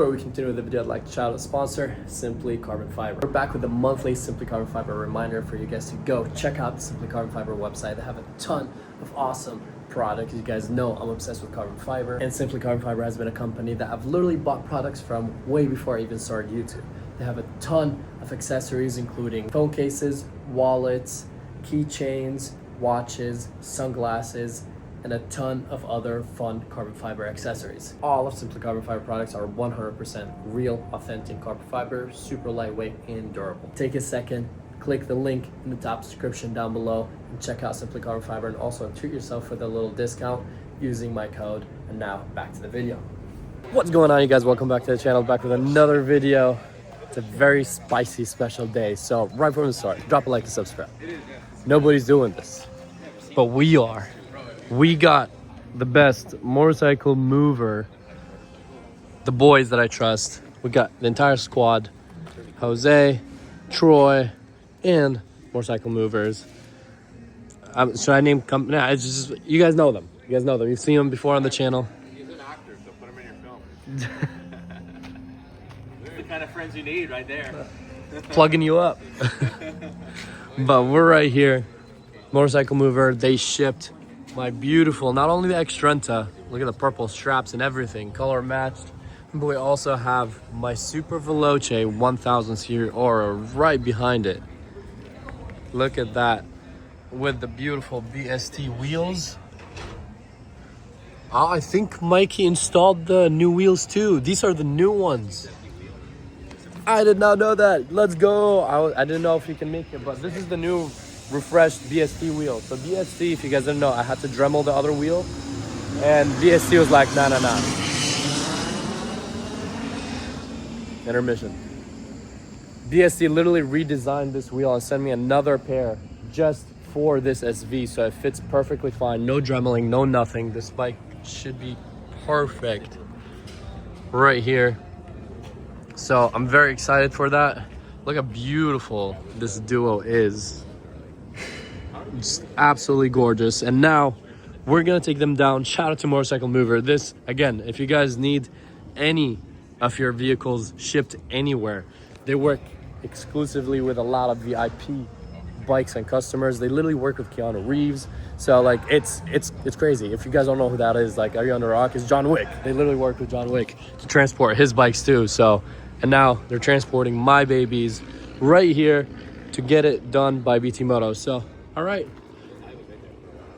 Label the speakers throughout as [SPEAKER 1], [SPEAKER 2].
[SPEAKER 1] before we continue with the video, I'd like to shout out a sponsor, Simply Carbon Fiber. We're back with a monthly Simply Carbon Fiber reminder for you guys to go check out the Simply Carbon Fiber website. They have a ton of awesome products. You guys know I'm obsessed with carbon fiber, and Simply Carbon Fiber has been a company that I've literally bought products from way before I even started YouTube. They have a ton of accessories, including phone cases, wallets, keychains, watches, sunglasses, and a ton of other fun carbon fiber accessories. All of Simply Carbon Fiber products are 100% real, authentic carbon fiber, super lightweight and durable. Take a second, click the link in the top description down below and check out Simply Carbon Fiber, and also treat yourself with a little discount using my code. And now back to the video. What's going on, you guys? Welcome back to the channel, back with another video. It's a very spicy special day, so right from the start, drop a like and subscribe. Nobody's doing this, but we are. We got the best motorcycle mover, the boys that I trust. We got the entire squad, Jose, Troy, and motorcycle movers. Should I name company? Nah, it's just, you guys know them. You guys know them. You've seen them before on the channel.
[SPEAKER 2] He's an actor, so put him in your film. They're the kind of friends you need right there.
[SPEAKER 1] Plugging you up. But we're right here. Motorcycle mover, they shipped my beautiful, not only the Extrenta, look at the purple straps and everything, color matched, but we also have my Super Veloce 1000 series Aura right behind it. Look at that, with the beautiful BST wheels. I think Mikey installed the new wheels too. These are the new ones. I did not know that. Let's go. I didn't know if you can make it, but this is the new refreshed BST wheel. So BST, if you guys didn't know, I had to Dremel the other wheel, and BST was like, nah. Intermission. BST literally redesigned this wheel and sent me another pair just for this SV, so it fits perfectly fine. No dremeling, no nothing. This bike should be perfect right here. So I'm very excited for that. Look how beautiful this duo is. Just absolutely gorgeous. And now we're gonna take them down. Shout out to Motorcycle Mover. This, again, if you guys need any of your vehicles shipped anywhere, they work exclusively with a lot of VIP bikes and customers. They literally work with Keanu Reeves. So like it's crazy. If you guys don't know who that is, like, are you on the rock? It's John Wick. They literally work with John Wick to transport his bikes too. So, and now they're transporting my babies right here to get it done by BT Moto. So all right,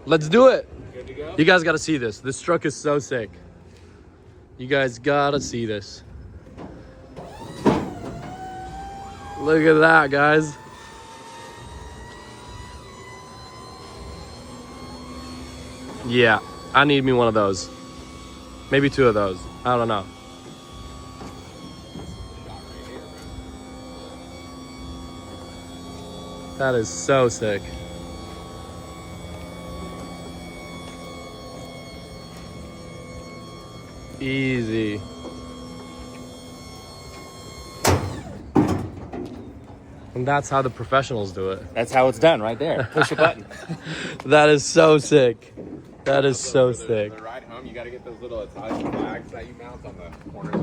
[SPEAKER 1] let's do it. You guys got to see this. This truck is so sick. You guys got to see this. Look at that, guys. Yeah, I need me one of those. Maybe two of those. I don't know. That is so sick. Easy. And that's how the professionals do it.
[SPEAKER 2] That's how it's done right there. Push a button.
[SPEAKER 1] That is so sick. That is so sick.
[SPEAKER 3] The ride home, you got to get those little Italian flags that you mount on the corners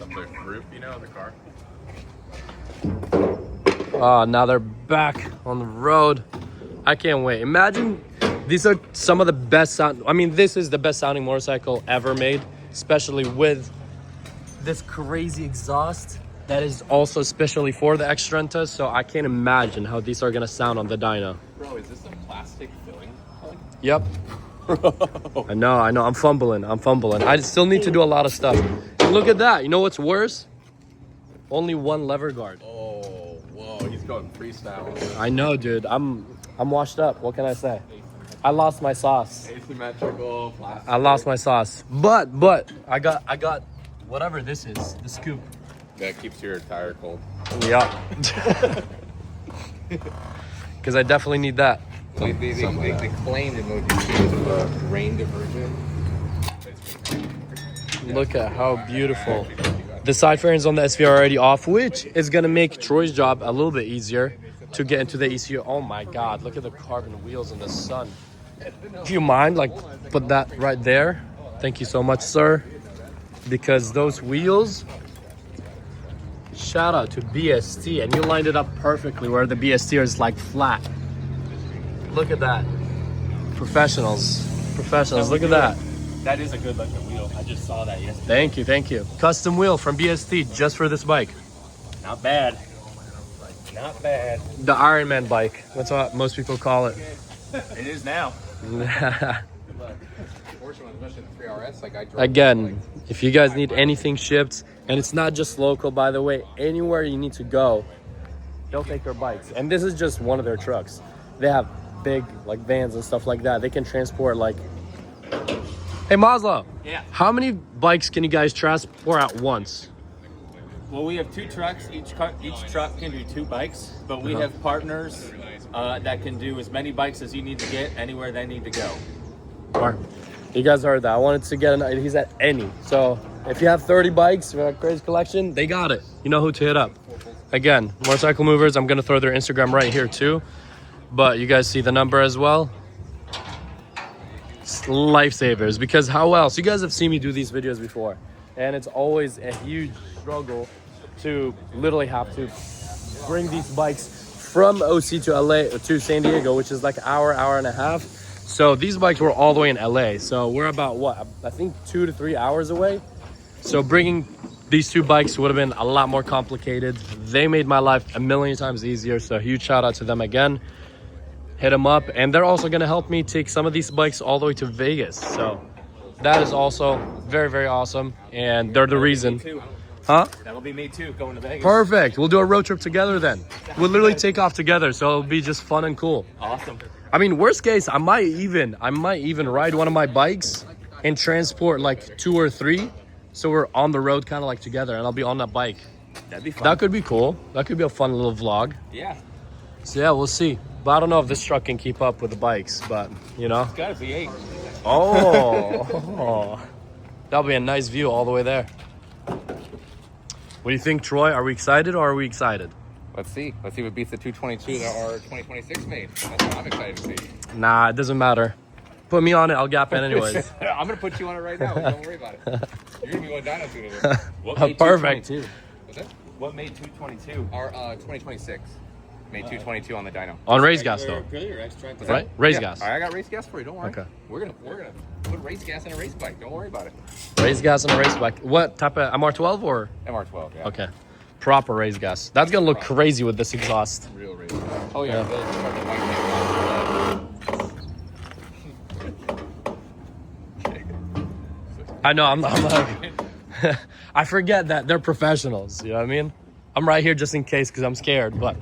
[SPEAKER 3] of the roof, you know, of the car.
[SPEAKER 1] Oh, now they're back on the road. I can't wait. Imagine, these are some of the best sound. I mean, this is the best sounding motorcycle ever made, especially with this crazy exhaust that is also especially for the Extrenta. So I can't imagine how these are gonna sound on the Dyno.
[SPEAKER 3] Bro, is this a plastic filling?
[SPEAKER 1] Yep. I know. I'm fumbling. I still need to do a lot of stuff. And look at that. You know what's worse? Only one lever guard.
[SPEAKER 3] Oh, whoa, he's going freestyle.
[SPEAKER 1] I know, dude. I'm washed up. What can I say? I lost my sauce.
[SPEAKER 3] Asymmetrical plastic.
[SPEAKER 1] I lost my sauce. But I got whatever this is, the scoop.
[SPEAKER 3] That keeps your tire cold.
[SPEAKER 1] Yeah. Because I definitely need that.
[SPEAKER 3] They claimed it would be rain diversion.
[SPEAKER 1] Look at how beautiful. The side fairings on the SV are already off, which is going to make Troy's job a little bit easier to get into the ECU. Oh my God, look at the carbon wheels in the sun. Do you mind, like, put that right there? Thank you so much, sir. because those wheels, shout out to BST, and you lined it up perfectly where the BST is like flat. Look at that. Professionals, look at that.
[SPEAKER 2] That is a good looking wheel. I just saw that yesterday.
[SPEAKER 1] Thank you. Custom wheel from BST just for this bike.
[SPEAKER 2] Not bad. Not bad.
[SPEAKER 1] The Iron Man bike. That's what most people call it.
[SPEAKER 2] It is now.
[SPEAKER 1] Again, if you guys need anything shipped, and it's not just local, by the way, anywhere you need to go, they'll take their bikes. And this is just one of their trucks. They have big like vans and stuff like that. They can transport like... Hey Maslow.
[SPEAKER 2] Yeah.
[SPEAKER 1] How many bikes can you guys transport at once?
[SPEAKER 2] Well, we have 2 trucks. Each truck can do 2 bikes, but we have partners that can do as many bikes as you need to get anywhere they need to go.
[SPEAKER 1] Or, you guys heard that. I wanted to get an... He's at any. So if you have 30 bikes, you have a crazy collection, they got it. You know who to hit up. Again, Motorcycle Movers. I'm going to throw their Instagram right here too. But you guys see the number as well. It's lifesavers, because how else? You guys have seen me do these videos before, and it's always a huge struggle to literally have to bring these bikes from OC to LA to San Diego, which is like an hour and a half. So these bikes were all the way in LA. So we're about what? I think 2 to 3 hours away. So bringing these 2 bikes would have been a lot more complicated. They made my life a million times easier. So huge shout out to them again. Hit them up, and they're also going to help me take some of these bikes all the way to Vegas. So that is also very, very awesome, and they're the reason. Huh?
[SPEAKER 2] That'll be me too, going to Vegas.
[SPEAKER 1] Perfect. We'll do a road trip together then. We'll literally take off together, so it'll be just fun and cool.
[SPEAKER 2] Awesome.
[SPEAKER 1] I mean, worst case, I might even ride one of my bikes and transport like 2 or 3, so we're on the road kind of like together, and I'll be on that bike.
[SPEAKER 2] That'd be fun.
[SPEAKER 1] That could be cool. That could be a fun little vlog.
[SPEAKER 2] Yeah.
[SPEAKER 1] So yeah, we'll see. But I don't know if this truck can keep up with the bikes, but you know.
[SPEAKER 2] It's gotta be 8.
[SPEAKER 1] Oh, that'll be a nice view all the way there. What do you think, Troy? Are we excited or are we excited?
[SPEAKER 3] Let's see what beats the 222 that our 2026 made. That's what I'm excited to see.
[SPEAKER 1] Nah, it doesn't matter. Put me on it, I'll gap in anyways.
[SPEAKER 3] I'm gonna put you on it right now. Don't worry about it. You're gonna be going Dyno sooner.
[SPEAKER 2] What made
[SPEAKER 1] Perfect.
[SPEAKER 2] 222?
[SPEAKER 3] What's that?
[SPEAKER 2] What made 222?
[SPEAKER 3] Our 2026 made 222 on the Dyno.
[SPEAKER 1] On race gas though, right? Race gas.
[SPEAKER 3] I got race gas for you. Don't worry.
[SPEAKER 1] Okay.
[SPEAKER 3] We're gonna put race gas in a race bike. Don't worry about it.
[SPEAKER 1] Race gas on a race bike. What type of MR12 or?
[SPEAKER 3] MR12. Yeah.
[SPEAKER 1] Okay. Proper race gas. That's gonna look crazy with this exhaust.
[SPEAKER 3] Real race gas. Oh yeah.
[SPEAKER 1] I know. I'm like, I forget that they're professionals. You know what I mean? I'm right here just in case because I'm scared, but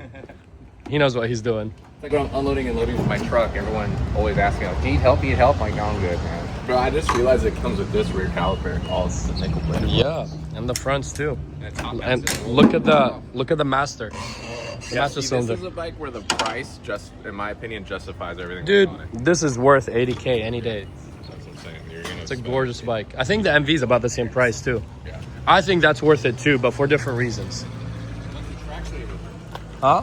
[SPEAKER 1] he knows what he's doing.
[SPEAKER 3] It's like when I'm unloading and loading from my truck, everyone always asks me, like, do you need help? I'm like, no, I'm good, man. Bro, I just realized it comes with this rear caliper. Oh, it's the nickel plate.
[SPEAKER 1] Yeah, and the fronts too. And
[SPEAKER 3] look
[SPEAKER 1] look at the master. The master cylinder.
[SPEAKER 3] This is a bike where the price, just in my opinion, justifies everything.
[SPEAKER 1] Dude,
[SPEAKER 3] on it.
[SPEAKER 1] this is worth 80K any day.
[SPEAKER 3] That's what I'm saying.
[SPEAKER 1] It's a gorgeous bike. I think the MV is about the same price too.
[SPEAKER 3] Yeah.
[SPEAKER 1] I think that's worth it too, but for different reasons. Huh?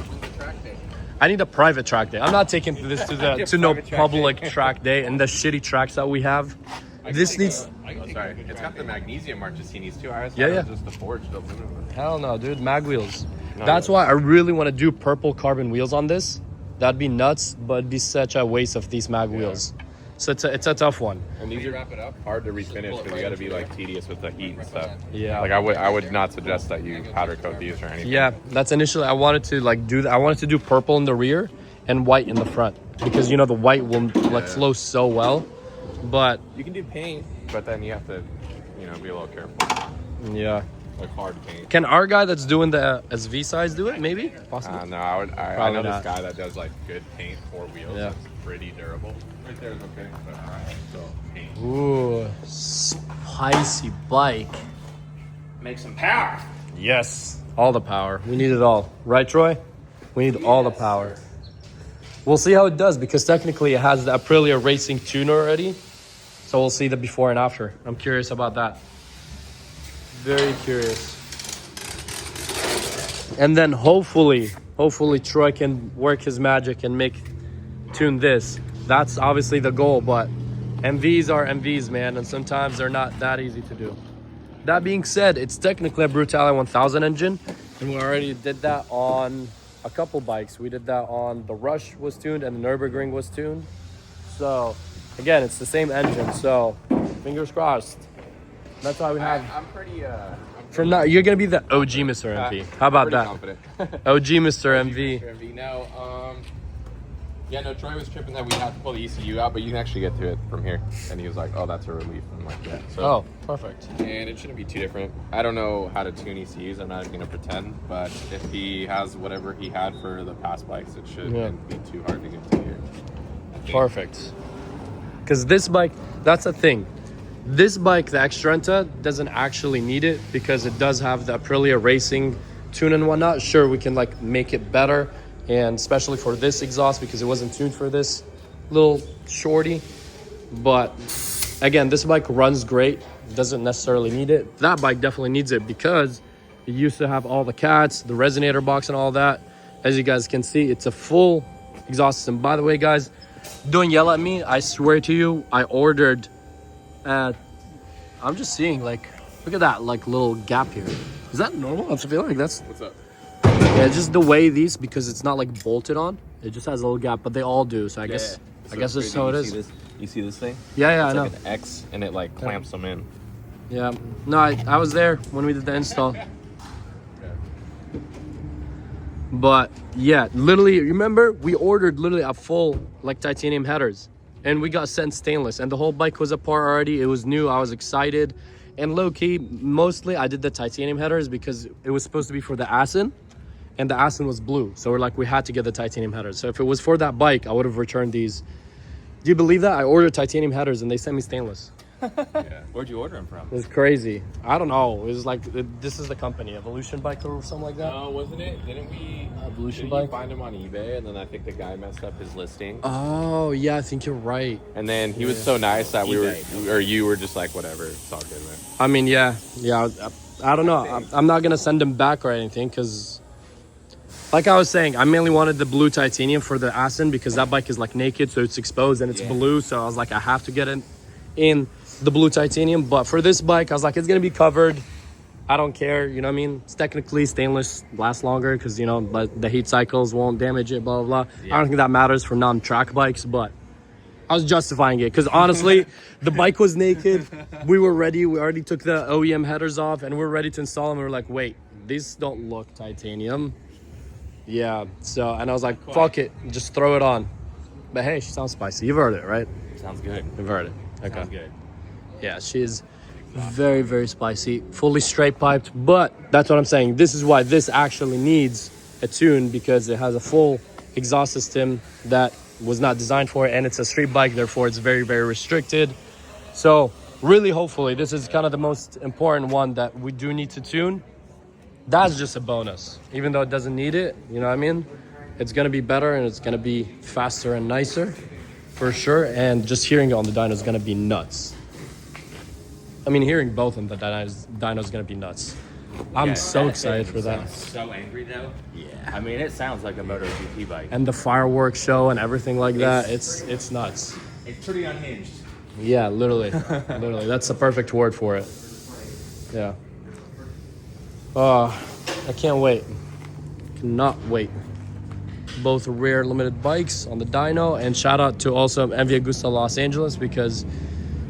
[SPEAKER 1] I need a private track day. I'm not taking this to no public track day and the shitty tracks that we have. This needs.
[SPEAKER 3] Oh, sorry. It's got the magnesium marches he needs too. I was
[SPEAKER 1] Yeah.
[SPEAKER 3] just the forged aluminum.
[SPEAKER 1] Hell no, dude. Mag wheels.
[SPEAKER 3] No,
[SPEAKER 1] That's why I really want to do purple carbon wheels on this. That'd be nuts, but it'd be such a waste of these mag wheels. So it's a tough one.
[SPEAKER 3] And these are wrap it up hard to refinish because you got to be like tedious with the heat and stuff.
[SPEAKER 1] Yeah.
[SPEAKER 3] Like I would not suggest that you powder coat these or anything.
[SPEAKER 1] Yeah, that's initially I wanted to like do that. I wanted to do purple in the rear and white in the front because you know the white will like flow so well. But
[SPEAKER 3] you can do paint, but then you have to, be a little careful.
[SPEAKER 1] Yeah.
[SPEAKER 3] Like hard paint.
[SPEAKER 1] Can our guy that's doing the SV size do it? Maybe. Possibly.
[SPEAKER 3] No, I
[SPEAKER 1] Probably
[SPEAKER 3] know
[SPEAKER 1] not.
[SPEAKER 3] this guy that does like good paint for wheels.
[SPEAKER 1] Yeah.
[SPEAKER 3] It's pretty durable. Right there is okay. So paint.
[SPEAKER 1] Ooh, spicy bike.
[SPEAKER 2] Make some power.
[SPEAKER 1] Yes, all the power. We need it all, right, Troy? We need all the power. We'll see how it does because technically it has the Aprilia Racing tuner already. So we'll see the before and after. I'm curious about that. Very curious. And then hopefully Troy can work his magic and tune this. That's obviously the goal, but MVs are MVs, man, and sometimes they're not that easy to do. that being said, it's technically a Brutale 1000 engine, and we already did that on a couple bikes. We did that on the Rush was tuned and the Nürburgring was tuned. So again, it's the same engine. So fingers crossed. That's why we have.
[SPEAKER 3] I'm pretty.
[SPEAKER 1] From now, you're gonna be the OG Mr. MV. How about that?
[SPEAKER 3] Confident.
[SPEAKER 1] OG Mr. MV.
[SPEAKER 3] Mr. MV. No, yeah, no. Troy was tripping that we had to pull the ECU out, but you can actually get to it from here. And he was like, "Oh, that's a relief." I'm like, "Yeah." So,
[SPEAKER 1] Oh, perfect.
[SPEAKER 3] and it shouldn't be too different. I don't know how to tune ECUs. I'm not even gonna pretend, but if he has whatever he had for the past bikes, it shouldn't be too hard to get to here.
[SPEAKER 1] Perfect. Because this bike, that's the thing. This bike, the Extrenta, doesn't actually need it because it does have the Aprilia racing tune and whatnot. Sure, we can like make it better, and especially for this exhaust because it wasn't tuned for this little shorty. But again, this bike runs great, doesn't necessarily need it. That bike definitely needs it because it used to have all the cats, the resonator box and all that. As you guys can see, it's a full exhaust system. By the way, guys, don't yell at me. I swear to you, I ordered I'm just seeing, like, look at that, like, little gap here. Is that normal? I feel like that's...
[SPEAKER 3] What's up?
[SPEAKER 1] Yeah, just the way these, because it's not, like, bolted on. It just has a little gap, but they all do. So I guess this is how it is.
[SPEAKER 3] You see this thing?
[SPEAKER 1] Yeah,
[SPEAKER 3] it's
[SPEAKER 1] I know.
[SPEAKER 3] like an X, and it, like, clamps them in.
[SPEAKER 1] Yeah. No, I was there when we did the install. But, yeah, literally, remember? We ordered literally a full, like, titanium headers. And we got sent stainless, and the whole bike was apart already. It was new. I was excited, and low-key, mostly I did the titanium headers because it was supposed to be for the Assen, and the Assen was blue. So we're like, we had to get the titanium headers. So if it was for that bike, I would have returned these. Do you believe that? I ordered titanium headers, and they sent me stainless.
[SPEAKER 2] Yeah. Where'd you order them from?
[SPEAKER 1] It was crazy. I don't know. It was like, this is the company, Evolution Bike or something like that.
[SPEAKER 3] No, wasn't it? Didn't we?
[SPEAKER 1] Evolution
[SPEAKER 3] Didn't
[SPEAKER 1] Bike?
[SPEAKER 3] you find him on eBay, and then I think the guy messed up his listing.
[SPEAKER 1] Oh, yeah, I think you're right.
[SPEAKER 3] And then he was so nice that
[SPEAKER 2] eBay.
[SPEAKER 3] you were just like, whatever, it's all good, man.
[SPEAKER 1] I mean, yeah. I don't know. I'm not gonna send them back or anything because, like I was saying, I mainly wanted the blue titanium for the Assen because that bike is like naked, so it's exposed and it's blue. So I was like, I have to get it in the blue titanium. But for this bike, I was like, it's gonna be covered. I don't care, you know what I mean? It's technically stainless, lasts longer because, you know, but the heat cycles won't damage it, blah, blah, blah. I don't think that matters for non-track bikes, but I was justifying it because honestly, the bike was naked. We were ready. We already took the OEM headers off and we're ready to install them. We were like, wait, these don't look titanium. Yeah, so, and I was like, fuck it, just throw it on. But hey, she sounds spicy. You've heard it, right?
[SPEAKER 2] Sounds good.
[SPEAKER 1] You've heard it. Okay.
[SPEAKER 2] Sounds good.
[SPEAKER 1] Yeah, she's very, very spicy, fully straight piped, but that's what I'm saying. This is why this actually needs a tune because it has a full exhaust system that was not designed for it, and it's a street bike, therefore it's very, very restricted. So really, hopefully, this is kind of the most important one that we do need to tune. That's just a bonus, even though it doesn't need it, you know what I mean? It's gonna be better and it's gonna be faster and nicer for sure, and just hearing it on the dyno is gonna be nuts. I mean, hearing both of the dyno is gonna be nuts. I'm so excited for that.
[SPEAKER 2] So angry though.
[SPEAKER 1] Yeah.
[SPEAKER 2] I mean, it sounds like a MotoGP bike.
[SPEAKER 1] And the fireworks show and everything like that, it's nuts.
[SPEAKER 2] It's pretty unhinged.
[SPEAKER 1] Yeah, literally. Literally. That's the perfect word for it. Yeah. I can't wait. Cannot wait. Both rear limited bikes on the dyno, and shout out to also MV Agusta Los Angeles because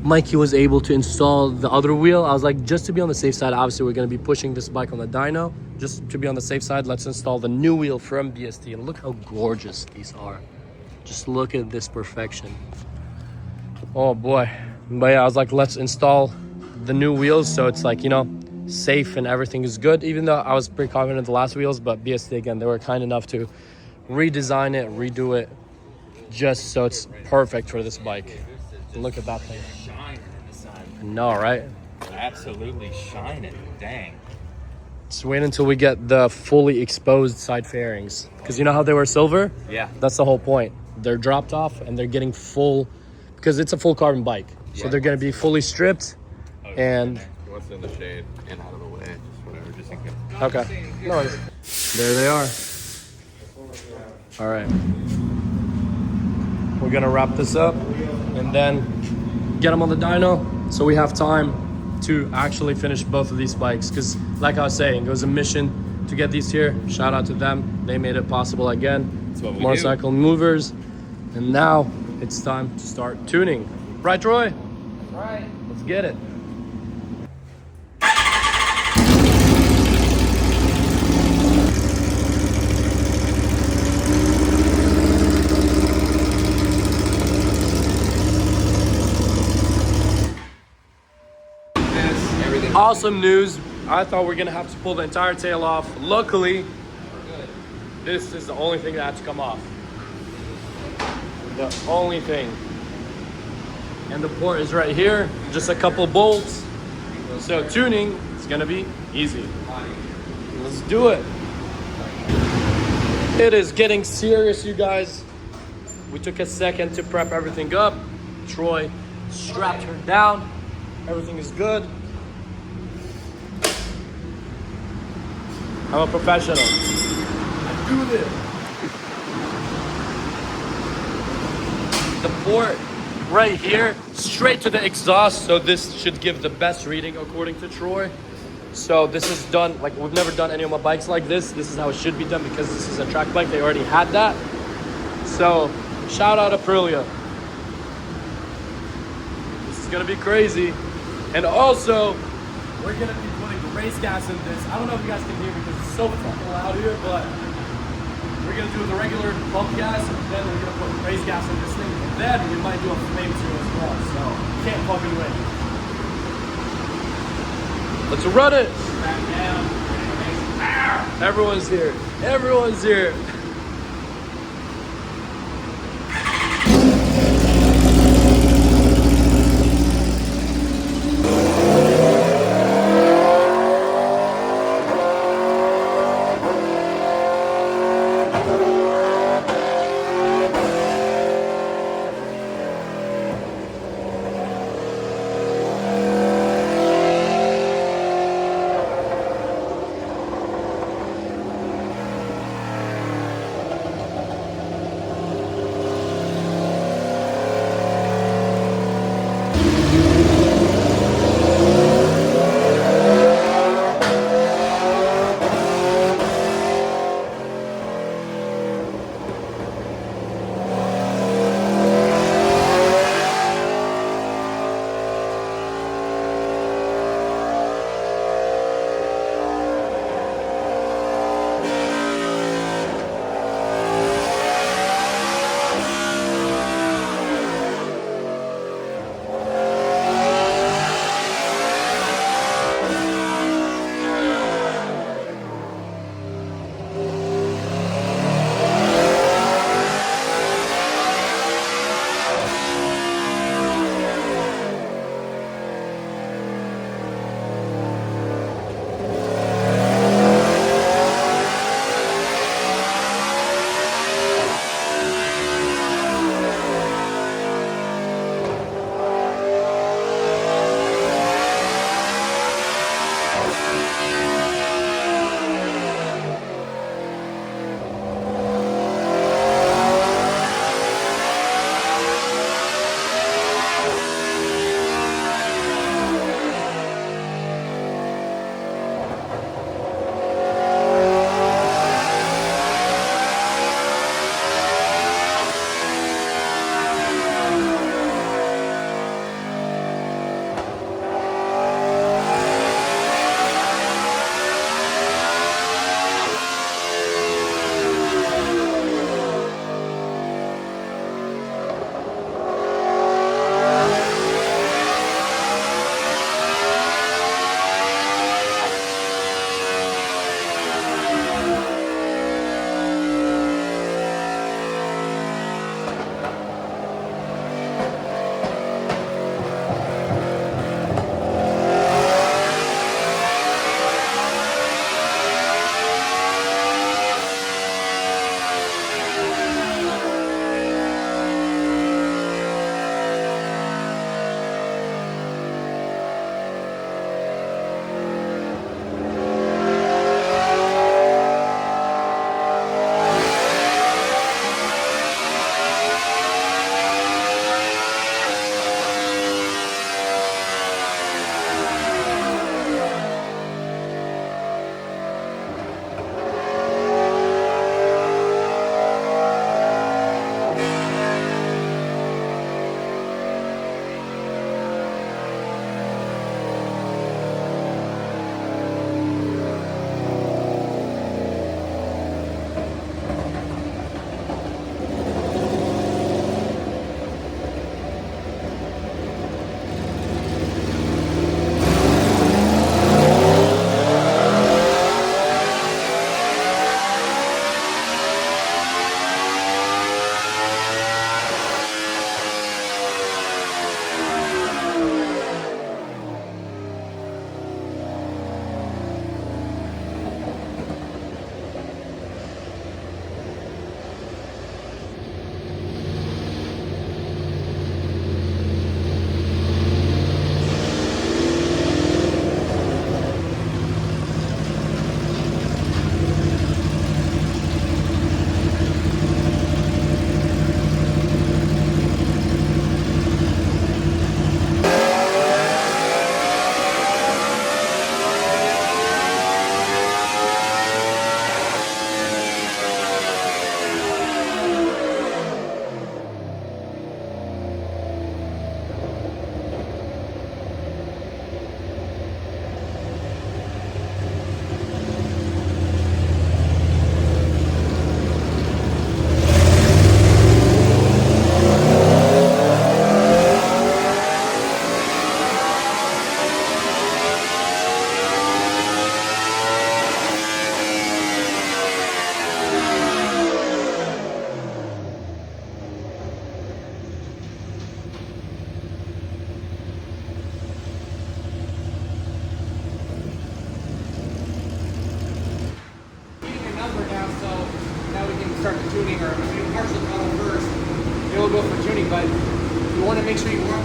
[SPEAKER 1] Mikey was able to install the other wheel. I was like, just to be on the safe side, obviously we're going to be pushing this bike on the dyno. Just to be on the safe side, let's install the new wheel from BST. And look how gorgeous these are. Just look at this perfection. Oh boy. But yeah, I was like, let's install the new wheels so it's like, you know, safe and everything is good. Even though I was pretty confident in the last wheels, but BST, again, they were kind enough to redesign it, redo it, just so it's perfect for this bike. Look at that thing.
[SPEAKER 2] Shining in the sun.
[SPEAKER 1] No, right?
[SPEAKER 2] Absolutely shining. Dang.
[SPEAKER 1] Just wait until we get the fully exposed side fairings. Because you know how they were silver?
[SPEAKER 2] Yeah.
[SPEAKER 1] That's the whole point. They're dropped off and they're getting full, because it's a full carbon bike. So they're going to be fully stripped. And
[SPEAKER 3] What's in the shade and out of the way, just whatever, just in case.
[SPEAKER 1] okay. No worries. There they are. All right. We're going to wrap this up and then get them on the dyno so we have time to actually finish both of these bikes, because like I was saying, it was a mission to get these here. Shout out to them, they made it possible again.
[SPEAKER 3] That's what we
[SPEAKER 1] Motorcycle movers. And now it's time to start tuning. Right, Troy?
[SPEAKER 2] Right.
[SPEAKER 1] Let's get it. Awesome news. I thought we were gonna have to pull the entire tail off. Luckily, this is the only thing that had to come off. The only thing. And the port is right here. Just a couple bolts. So tuning is gonna be easy. Let's do it. It is getting serious, you guys. We took a second to prep everything up. Troy strapped her down. Everything is good. I'm a professional. I do this. The port right here, straight to the exhaust. So this should give the best reading according to Troy. So this is done, like we've never done any of my bikes like this. This is how it should be done because this is a track bike. They already had that. So shout out Aprilia. This is gonna be crazy. And also, we're gonna be putting race gas in this. I don't know if you guys can hear because it's so fucking loud here, but we're gonna do the regular pump gas, and then we're gonna put race gas in this thing. And then we might do a flame too as well. So can't fucking wait. Let's run it. Everyone's here. Everyone's here.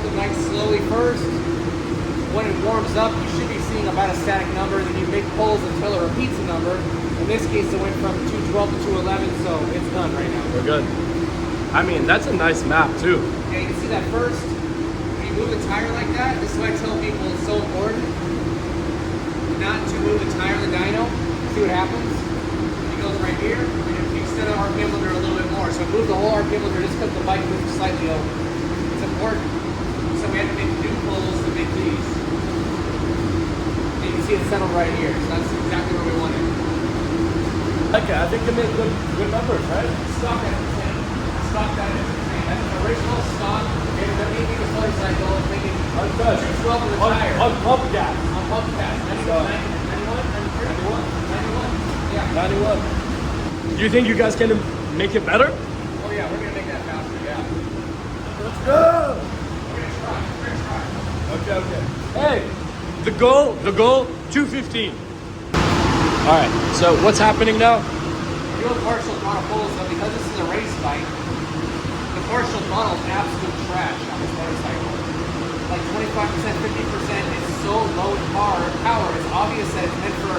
[SPEAKER 4] off the bike slowly first. When it warms up, you should be seeing about a static number, then you make pulls until it repeats a number. In this case, it went from 212 to 211, so it's done right now.
[SPEAKER 1] We're good. I mean, that's a nice map too.
[SPEAKER 4] Yeah, you can see that first. When you move the tire like that, this is why I tell people it's so important not to move the tire in the dyno. See what happens? It goes right here, and if you extend the RPM limiter a little bit more, so move the whole RPM limiter just because the bike moves slightly over. It's important. So we had to make new pulls to make these. And you can see it settled right here, so that's exactly where we want it.
[SPEAKER 1] Okay, I think you made good numbers, right?
[SPEAKER 4] Stock at the same. Stock that is the same. That's an original stock. It is making a floor cycle, it's making 212 for the tire.
[SPEAKER 1] On pump gas.
[SPEAKER 4] On pump gas. 91, 91, 91. Yeah.
[SPEAKER 1] 91. Do you think you guys can make it better?
[SPEAKER 4] Oh yeah, we're gonna make that faster, yeah.
[SPEAKER 1] Let's go!
[SPEAKER 4] We're gonna try.
[SPEAKER 1] Okay. Hey, the goal, 215. All right, so what's happening now?
[SPEAKER 4] We're doing partial throttle pulls, but because this is a race bike, the partial throttle is absolute trash on this motorcycle. Like 25%, 50% is so low in power, it's obvious that it's meant for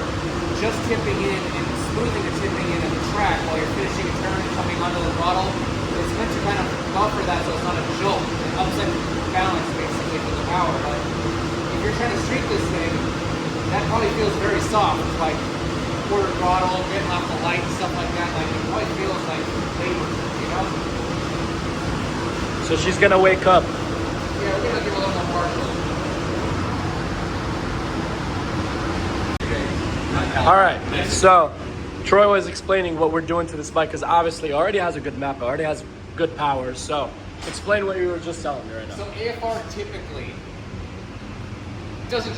[SPEAKER 4] just tipping in and smoothing the tipping in of the track while you're finishing a turn and coming onto the throttle. It's meant to kind of buffer that so it's not a jolt. It upset balance basically for the power. But if you're trying to streak this thing, that probably feels very soft. It's like quarter throttle, getting off the light and stuff like that. Like it probably feels like labor, you know?
[SPEAKER 1] So she's gonna wake up.
[SPEAKER 4] Yeah, we're gonna give a little more partial.
[SPEAKER 1] All right, so Troy was explaining what we're doing to this bike because obviously it already has a good map, it already has good power. So explain what you were just telling me right now.
[SPEAKER 4] So AFR typically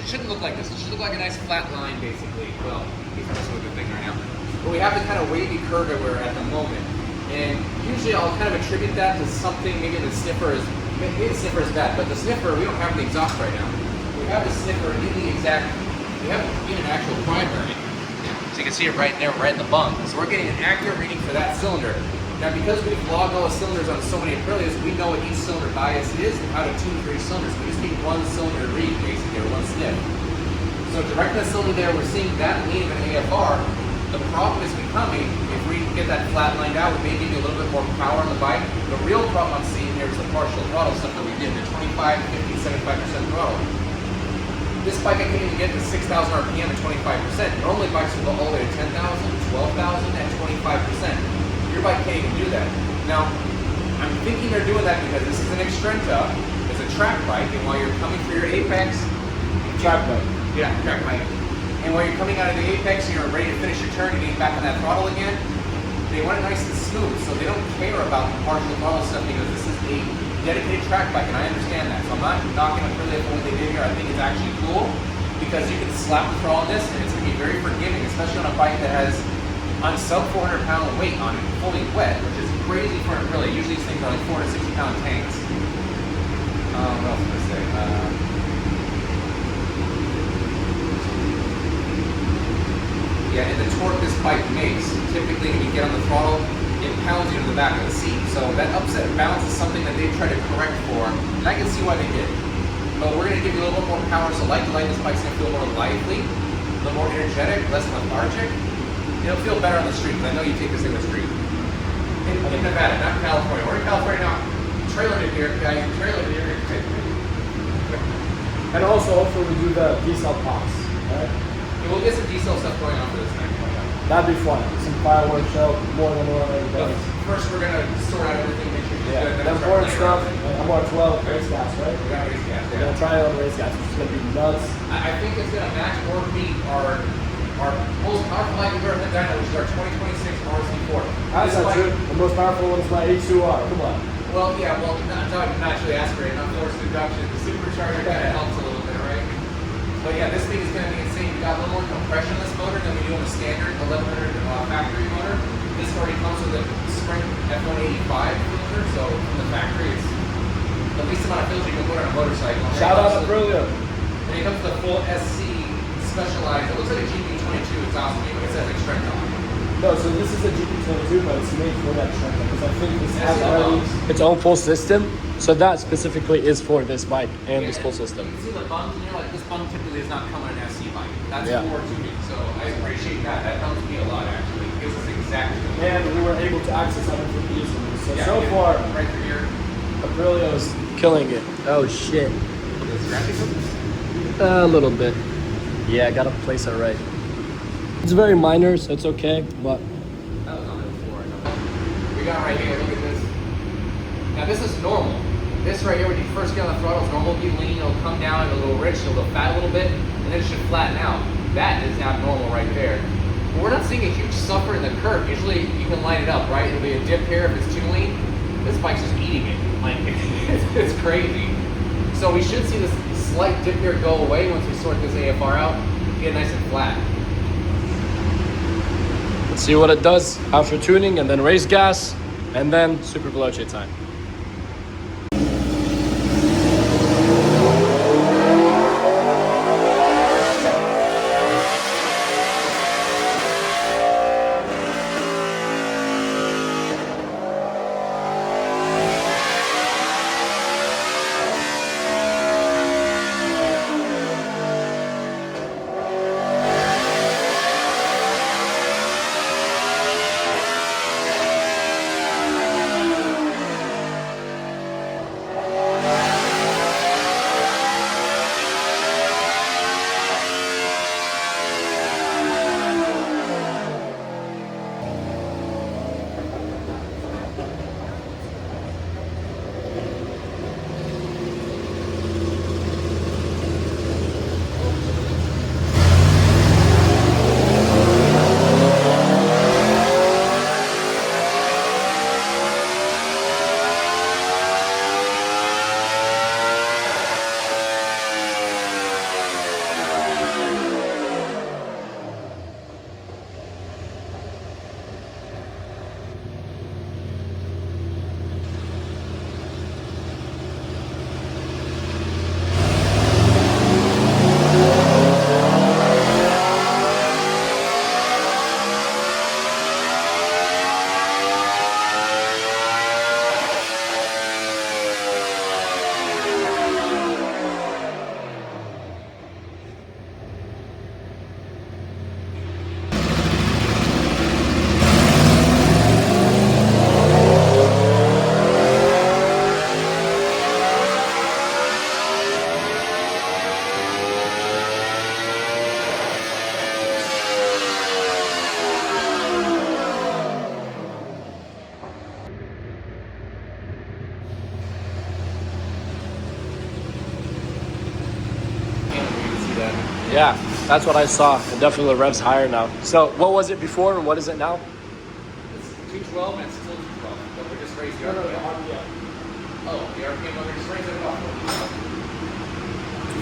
[SPEAKER 4] shouldn't look like this. It should look like a nice flat line, basically. Well, these are also a good thing right now. But we have the kind of wavy curve that we're at the moment. And usually I'll kind of attribute that to something, maybe the sniffer is, maybe the sniffer is bad, but the sniffer, we don't have the exhaust right now. We have the sniffer in the exact, we have it in an actual primary. So you can see it right there, right in the bung. So we're getting an accurate reading for that cylinder. Now because we've logged all the cylinders on so many Aprilias, we know what each cylinder bias is and how to tune for each cylinder. So we just need one cylinder read, basically, or one sniff. So directing the cylinder there, we're seeing that lean of an AFR. The problem is becoming, if we get that flat lined out, we may give you a little bit more power on the bike. The real problem I'm seeing here is the partial throttle stuff that we did, the 25, 50, 75% throttle. This bike I can't even get to 6,000 RPM at 25%. Normally bikes will go all the way to 10,000, 12,000 at 25%. Your bike can't even do that. Now, I'm thinking they're doing that because this is an Extrenta, it's a track bike, and while you're coming through your apex,
[SPEAKER 1] Track bike.
[SPEAKER 4] yeah, track bike. And while you're coming out of the apex and you're ready to finish your turn and getting back on that throttle again, they want it nice and smooth, so they don't care about the partial throttle stuff because this is a dedicated track bike, and I understand that. So I'm not knocking up really what they did here. I think it's actually cool because you can slap the throttle on this and it's going to be very forgiving, especially on a bike that has on sub 400 pound weight on it, fully wet, which is crazy for an Aprilia. Usually these things are like 460 pound tanks. What else was I say? Yeah, and the torque this bike makes, typically when you get on the throttle, it pounds you to the back of the seat. So that upset balance is something that they've tried to correct for, and I can see why they did. But we're going to give you a little bit more power, so like to like, this bike's going to feel more lively, a little more energetic, less lethargic. It'll feel better on the street, because I know you take this in the street. In Nevada, not California. We're in California now. Trailered it here, guys. Trailered it here.
[SPEAKER 1] And also, hopefully we do the diesel pops, right?
[SPEAKER 4] And we'll get some diesel stuff going on for this thing.
[SPEAKER 1] That'd be fun. Some fireworks show, more than one already does.
[SPEAKER 4] First, we're going to sort out everything, make sure it's good.
[SPEAKER 1] Then
[SPEAKER 4] we'll
[SPEAKER 1] important
[SPEAKER 4] start
[SPEAKER 1] stuff.
[SPEAKER 4] playing around with it.
[SPEAKER 1] I'm on 12 race gas, right?
[SPEAKER 4] We got race gas,
[SPEAKER 1] We're gonna try it on race gas, which is gonna be nuts.
[SPEAKER 4] I think it's going to match or beat our most powerful bike we've ever had, Dyno, which is our 2026 RC4.
[SPEAKER 1] That's not true. The most powerful one is my H2R. Come on.
[SPEAKER 4] Well, yeah, well, not naturally aspirated, not forced induction. The supercharger kind of helps a little bit, right? But yeah, this thing is going to be insane. We got a little more compression in this motor than we do on the standard 1100 factory motor. This already comes with a Sprint F185 filter, so from the factory, it's the least amount of filter you can put on a motorcycle.
[SPEAKER 1] Shout out to Aprilia.
[SPEAKER 4] And it comes with a full SC specialized. It looks like a GP22 exhaust, but it says Extrenta on it.
[SPEAKER 1] No, so this is a GP22, but it's made for that truck because I think this has
[SPEAKER 4] the
[SPEAKER 1] already
[SPEAKER 4] bumps.
[SPEAKER 1] its own full system. So that specifically is for this bike and this full system.
[SPEAKER 4] You can see the bumps, and you're like, this bump typically is not coming in an SC bike. That's
[SPEAKER 1] Yeah.
[SPEAKER 4] for tuning. So I appreciate that. That helps me a lot, actually. It gives us exactly.
[SPEAKER 1] And we were able to access everything easily. So
[SPEAKER 4] Yeah,
[SPEAKER 1] so
[SPEAKER 4] yeah.
[SPEAKER 1] far,
[SPEAKER 4] Right through here.
[SPEAKER 1] Aprilio's killing it. Oh shit.
[SPEAKER 4] Scratchy something?
[SPEAKER 1] A little bit. Yeah, I gotta place it right. It's very minor, so it's okay, but
[SPEAKER 4] That was on the floor. We got right here, look at this. Now this is normal. This right here, when you first get on the throttle, is normal. Be lean, it'll come down a little rich, it'll go fat a little bit, and then it should flatten out. That is abnormal right there. But we're not seeing a huge suffer in the curve. Usually you can line it up, right? It'll be a dip here if it's too lean. This bike's just eating it. Like, it's crazy. So we should see this slight dip here go away once we sort this AFR out, get it nice and flat.
[SPEAKER 1] let's see what it does after tuning and then race gas and then super veloce time. Yeah, that's what I saw. It definitely revs higher now. So what was it before and what is it now?
[SPEAKER 4] It's 212 and it's still 212, but we're just raising the RPM. Oh, the RPM, we're just raising it up.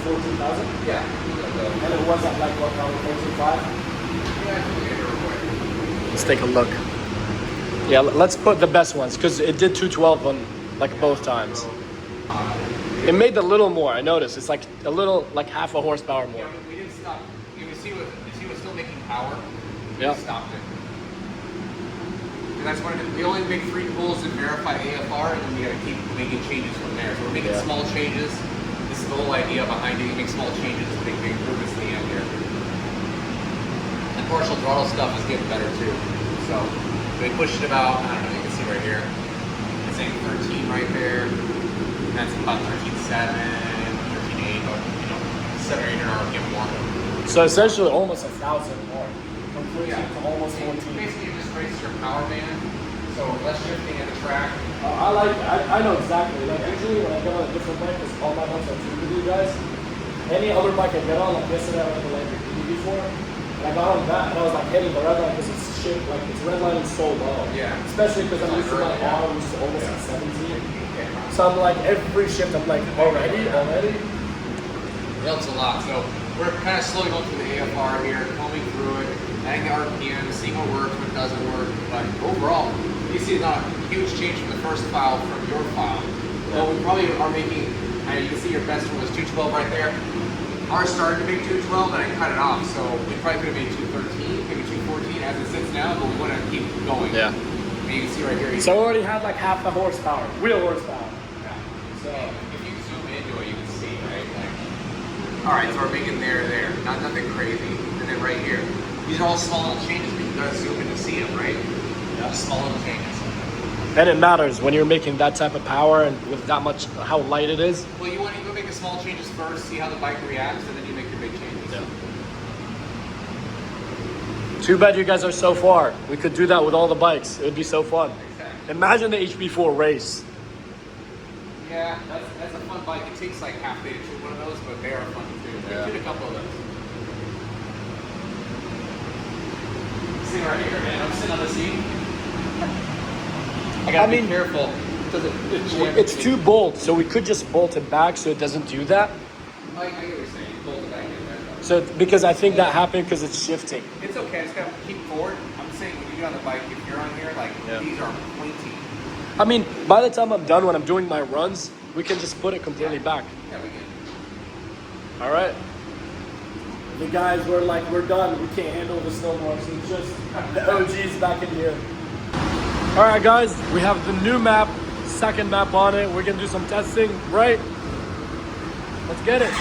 [SPEAKER 1] 14,000?
[SPEAKER 4] Yeah.
[SPEAKER 1] And it was at like what, probably 14.5?
[SPEAKER 4] Yeah, I think we're real
[SPEAKER 1] Let's take a look. Yeah, let's put the best ones because it did 212 on like both times. It made a little more. I noticed it's like a little, like half a horsepower more.
[SPEAKER 4] Yeah, we didn't stop. You see what was still making power. We
[SPEAKER 1] Yeah.
[SPEAKER 4] stopped it. And that's one of we only make 3 pulls to verify AFR, and then we got to keep making changes from there. So we're making small changes. This is the whole idea behind it. You make small changes to make big improvements in the end here. The partial throttle stuff is getting better too. So we pushed it about. I don't know. You can see right here. It's saying 13 right there. And that's about 13.7, 13.8, but 7 or 8 RPM more.
[SPEAKER 1] So essentially almost 1,000 more. From 13
[SPEAKER 4] Yeah.
[SPEAKER 1] to almost 14.
[SPEAKER 4] Basically, it just raises your power band, so less shifting at the track.
[SPEAKER 1] I like, I know exactly. Like usually when I get on a different bike, because all my bikes are tuned with you guys, any other bike I get on, like yesterday I went to Lamborghini before, and I got on that and I was like hitting the red line because it's shit, like it's red line is so low.
[SPEAKER 4] Yeah.
[SPEAKER 1] Especially because I'm used to my R, which is almost at 17. So I'm like, every shift I'm like, already?
[SPEAKER 4] It helps a lot. So we're kind of slowly going through the AFR here, combing through it, adding the RPM, seeing what works, what doesn't work. But overall, you see not a huge change from the first file from your file. Well, we probably are making, you can see your best one was 212 right there. Ours started to make 212, and I cut it off, so we probably could have made 213, maybe 214 as it sits now, but we want to keep going.
[SPEAKER 1] Yeah.
[SPEAKER 4] And you can see right here.
[SPEAKER 1] So we already had like half the horsepower, wheel horsepower.
[SPEAKER 4] Yeah. So if you zoom into it, you can see, right? Like, all right, so we're making there, nothing crazy, and then right here. These are all small little changes, but you gotta zoom in to see them, right? Yeah. Small little changes.
[SPEAKER 1] And it matters when you're making that type of power and with that much, how light it is.
[SPEAKER 4] Well, you want to go make the small changes first, see how the bike reacts, and then you make your big changes.
[SPEAKER 1] Yeah. Too bad you guys are so far. We could do that with all the bikes. It would be so fun.
[SPEAKER 4] Exactly.
[SPEAKER 1] Imagine the HP4 race.
[SPEAKER 4] Yeah, that's a fun bike. It takes like half day to shoot one of those, but they are fun to do.
[SPEAKER 1] Yeah.
[SPEAKER 4] We did a couple of those. Sitting right here, man. I'm sitting on the seat. I gotta be careful.
[SPEAKER 1] It's two bolts, so we could just bolt it back so it doesn't do that.
[SPEAKER 4] I get what you're saying. Bolt it back in there.
[SPEAKER 1] So because I think that happened because it's shifting.
[SPEAKER 4] It's okay. I just gotta keep forward. I'm saying when you get on the bike, if you're on here, like these are pointy.
[SPEAKER 1] I mean, by the time I'm done when I'm doing my runs, we can just put it completely back.
[SPEAKER 4] Yeah, we can.
[SPEAKER 1] All right. The guys were like, we're done. We can't handle the snow more. So it's just the OGs back in here. All right, guys, we have the new map, second map on it. We're gonna do some testing, right? Let's get it.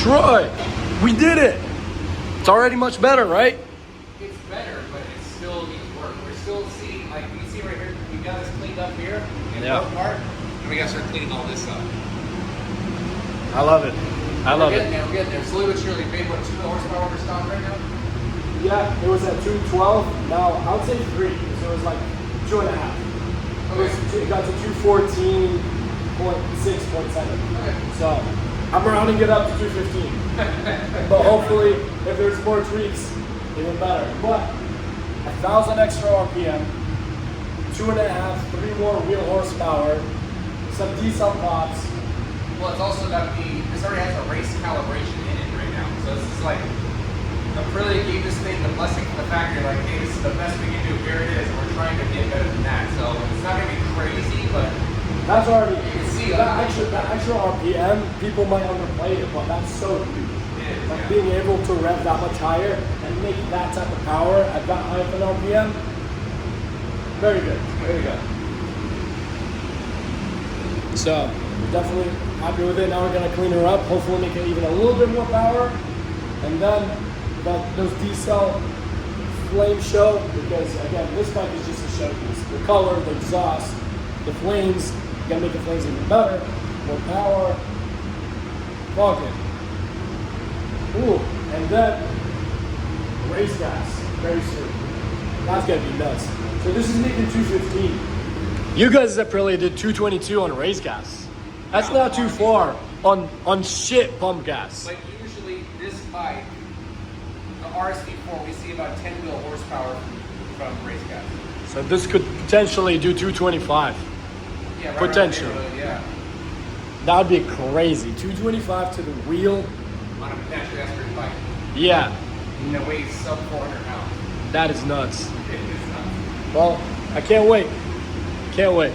[SPEAKER 1] Troy, we did it. It's already much better, right?
[SPEAKER 4] It's better, but it still needs work. We're still seeing, like you can see right here, we got this cleaned up here in
[SPEAKER 1] Yeah.
[SPEAKER 4] one part, and we got to start cleaning all this up.
[SPEAKER 1] I love it. I love
[SPEAKER 4] We're
[SPEAKER 1] it.
[SPEAKER 4] getting there, we're getting there. Slowly but surely, babe, what, 2 horsepower over stock right now?
[SPEAKER 1] Yeah, it was at 212. Now I would say 3, so it was like 2.5. It got to 214.6.7.
[SPEAKER 4] Okay.
[SPEAKER 1] So I'm rounding it up to 215. But hopefully, if there's more tweaks, even better. But 1,000 extra RPM, 2.5, 3 more wheel horsepower, some decent pops.
[SPEAKER 4] Well, it's also got the, this this already has a race calibration in it right now. So this is like, Aprilia gave this thing the blessing from the factory, like, hey, this is the best we can do, here it is, and we're trying to get better than that. So it's not gonna be crazy, but
[SPEAKER 1] That's already,
[SPEAKER 4] you can see
[SPEAKER 1] that extra RPM, people might underplay it, but that's so huge.
[SPEAKER 4] it is,
[SPEAKER 1] Like
[SPEAKER 4] yeah.
[SPEAKER 1] being able to rev that much higher and make that type of power at that high of an RPM, very good, very good. So, definitely happy with it. Now we're gonna clean her up, hopefully make it even a little bit more power. And then those D-cell flame show, because again, this bike is just a showpiece. The color, the exhaust, the flames, you gotta make the flames even better, more power. Fuck it. Ooh, and then race gas, very soon. That's gonna be nuts. So this is making 215. You guys at Aprilia did 222 on race gas. That's not too far on shit pump gas.
[SPEAKER 4] But usually this bike, the RSV4, we see about 10 wheel horsepower from race gas.
[SPEAKER 1] So this could potentially do 225.
[SPEAKER 4] Yeah, right
[SPEAKER 1] Potential.
[SPEAKER 4] around the neighborhood, yeah.
[SPEAKER 1] That would be crazy. 225 to the wheel.
[SPEAKER 4] On a naturally aspirated bike.
[SPEAKER 1] Yeah,
[SPEAKER 4] And it weighs sub 400 pounds.
[SPEAKER 1] that is nuts.
[SPEAKER 4] It is nuts.
[SPEAKER 1] Well, I can't wait. Can't wait.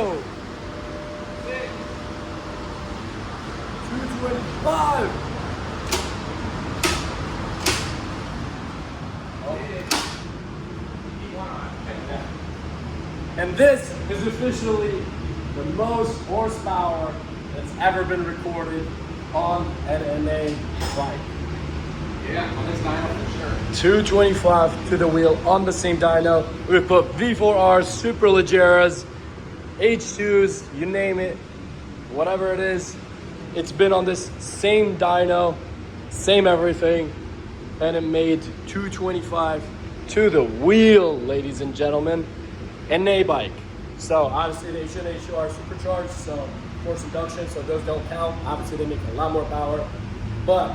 [SPEAKER 1] go. 225. And this is officially the most horsepower that's ever been recorded on an NA bike.
[SPEAKER 4] Yeah, on this dyno for sure.
[SPEAKER 1] 225 to the wheel on the same dyno. We put V4Rs, Super Legeras, H2s, you name it, whatever it is. It's been on this same dyno, same everything, and it made 225 to the wheel, ladies and gentlemen. NA bike. So obviously the H1 H2 are supercharged, so force induction, so those don't count. Obviously they make a lot more power, but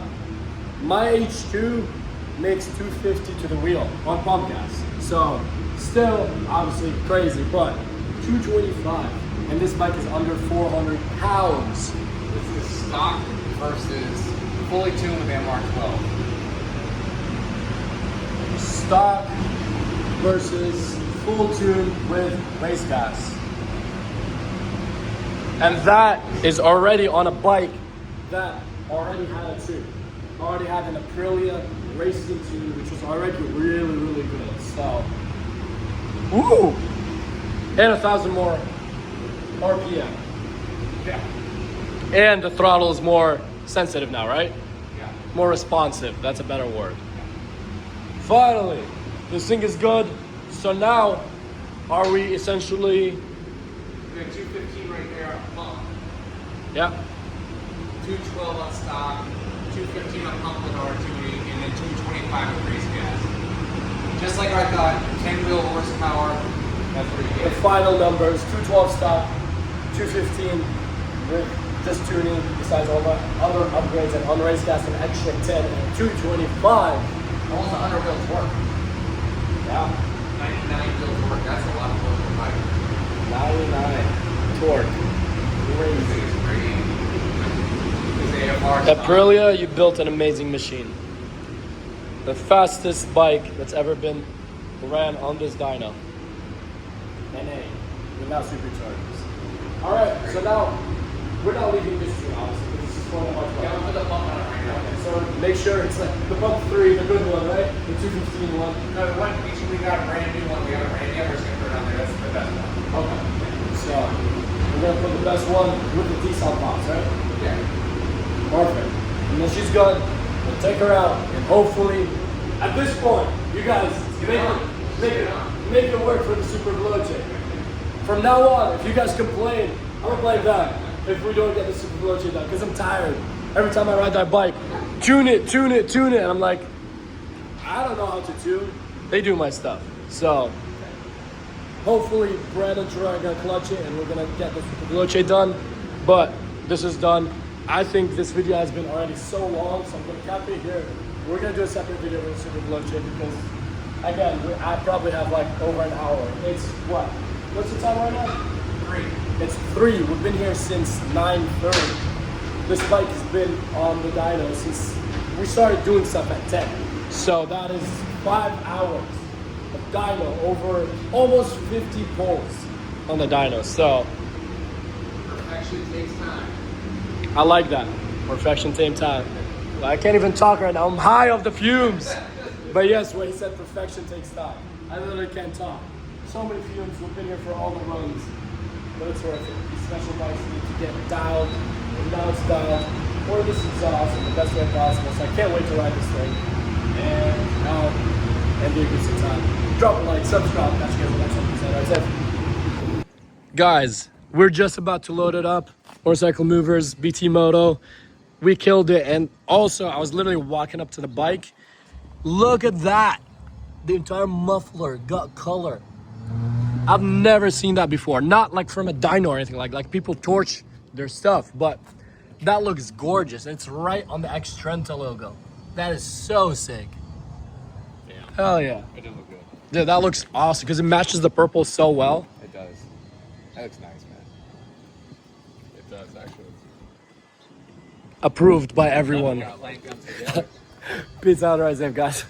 [SPEAKER 1] my H2 makes 250 to the wheel on pump gas. So still obviously crazy, but 225, and this bike is under 400 pounds.
[SPEAKER 4] This is stock versus fully tuned with MR12.
[SPEAKER 1] Stock versus full tune with race gas. And that is already on a bike that already had a tune. Already had an Aprilia racing tune, which was already really, really good. So, woo! And 1,000 more RPM.
[SPEAKER 4] Yeah.
[SPEAKER 1] And the throttle is more sensitive now, right?
[SPEAKER 4] Yeah.
[SPEAKER 1] More responsive, that's a better word. Finally, this thing is good. So now, are we essentially...
[SPEAKER 4] We got 215 right there on pump.
[SPEAKER 1] Yeah.
[SPEAKER 4] 212 on stock, 215 on pump with R tuning, and then 225 with race gas. Just like I thought, 10 wheel horsepower, that's pretty
[SPEAKER 1] The
[SPEAKER 4] good.
[SPEAKER 1] final numbers, 212 stock, 215 with this tuning, besides all the other upgrades and on race gas, an extra 10 and 225.
[SPEAKER 4] Almost 100 wheel torque.
[SPEAKER 1] Yeah.
[SPEAKER 4] 99 wheel torque, that's a lot of torque for a bike.
[SPEAKER 1] 99 torque.
[SPEAKER 4] This thing is crazy. This AFR stock.
[SPEAKER 1] Aprilia, you built an amazing machine. The fastest bike that's ever been ran on this dyno. NA, without superchargers. Alright, so now we're not leaving this tune, obviously, because this is going much
[SPEAKER 4] Yeah,
[SPEAKER 1] better.
[SPEAKER 4] I'm put the pump on it right now.
[SPEAKER 1] Okay, so make sure it's like the pump 3, the good one, right? The 215 one.
[SPEAKER 4] No, the one, we got a brand new one, we got a brand new, we're just gonna put it on there, that's the best one.
[SPEAKER 1] Okay. So we're gonna put the best one with the diesel box, right?
[SPEAKER 4] Yeah.
[SPEAKER 1] Perfect. And then she's good. We'll take her out, and hopefully, at this point, you guys make it work for the Super Veloce. From now on, if you guys complain, I'm gonna blame them if we don't get the Super Veloce done, because I'm tired. Every time I ride that bike, tune it, and I'm like, I don't know how to tune. They do my stuff. So hopefully Brad and Troy are gonna clutch it and we're gonna get the Super Veloce done. But this is done. I think this video has been already so long, so I'm gonna cap it here. We're gonna do a separate video with the Super Veloce because again, I probably have like over an hour. It's what? What's the time right now?
[SPEAKER 4] 3.
[SPEAKER 1] It's 3. We've been here since 9:30. This bike has been on the dyno since we started doing stuff at 10. So that is 5 hours of dyno over almost 50 poles on the dyno. So
[SPEAKER 4] Perfection takes time.
[SPEAKER 1] I like that. Perfection takes time. I can't even talk right now. I'm high off the fumes. But yes, when he said perfection takes time, I literally can't talk. So many fumes. We've been here for all the runs. But it's worth it. These special bikes need to get dialed. And now it's dialed. Or this exhaust in the best way possible. So I can't wait to ride this thing. And now, and be a good some time. Drop a like, subscribe. Catch you guys in the next episode. All right, Seth. Guys, we're just about to load it up. Motorcycle Movers, BT Moto. We killed it. And also, I was literally walking up to the bike. Look at that. The entire muffler got color. I've never seen that before. Not like from a dyno or anything like people torch their stuff, but that looks gorgeous. It's right on the X Trenta logo. That is so sick.
[SPEAKER 3] Yeah.
[SPEAKER 1] Hell yeah.
[SPEAKER 3] It does look good.
[SPEAKER 1] Dude, that looks awesome because it matches the purple so well.
[SPEAKER 3] It does. That looks nice, man. It does, actually.
[SPEAKER 1] Approved by everyone.
[SPEAKER 3] Got light guns together.
[SPEAKER 1] Peace out, right, guys.